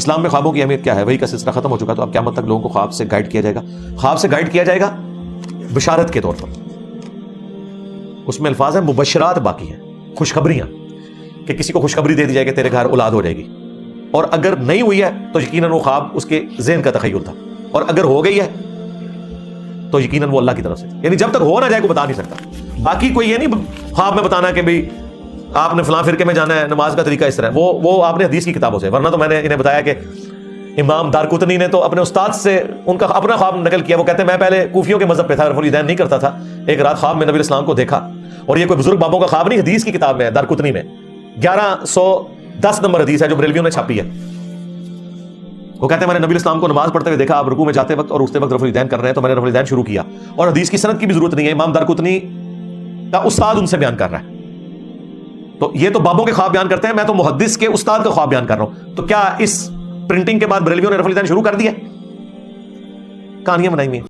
اسلام میں خوابوں کی اہمیت کیا ہے؟ وہی کا سلسلہ ختم ہو چکا، تو اب قیامت تک لوگوں کو خواب سے گائیڈ کیا جائے گا. خواب سے گائیڈ کیا جائے گا بشارت کے طور پر. اس میں الفاظ ہیں مبشرات باقی ہیں، خوشخبریاں، کہ کسی کو خوشخبری دے دی جائے کہ تیرے گھر اولاد ہو جائے گی، اور اگر نہیں ہوئی ہے تو یقیناً وہ خواب اس کے ذہن کا تخیل تھا، اور اگر ہو گئی ہے تو یقیناً وہ اللہ کی طرف سے. یعنی جب تک ہو نہ جائے کوئی بتا نہیں سکتا. باقی کوئی یہ نہیں خواب میں بتانا کہ بھئی آپ نے فلاں فرقے میں جانا ہے، نماز کا طریقہ اس طرح، وہ آپ نے حدیث کی کتابوں سے. ورنہ تو میں نے انہیں بتایا کہ امام دارقطنی نے تو اپنے استاد سے ان کا اپنا خواب نقل کیا. وہ کہتے ہیں میں پہلے کوفیوں کے مذہب پہ تھا، رفع الیدین نہیں کرتا تھا. ایک رات خواب میں نبی اسلام کو دیکھا، اور یہ کوئی بزرگ بابوں کا خواب نہیں، حدیث کی کتاب میں ہے دارقطنی میں 1110 نمبر حدیث ہے جو بریلویوں نے چھاپی ہے. وہ کہتے ہیں میں نے نبی اسلام کو نماز پڑھتے ہوئے دیکھا، آپ رکوع میں جاتے وقت اور اٹھتے وقت رفع الیدین کر رہے ہیں، تو میں نے رفع الیدین شروع کیا. اور حدیث کی سند کی بھی ضرورت نہیں ہے، امام دارقطنی کا استاد ان سے بیان کر رہا ہے. تو یہ تو بابوں کے خواب بیان کرتے ہیں، میں تو محدث کے استاد کا خواب بیان کر رہا ہوں. تو کیا اس پرنٹنگ کے بعد بریلویوں نے رفع الیدین شروع کر دیا؟ کہانیاں بنائی ہوئی ہیں.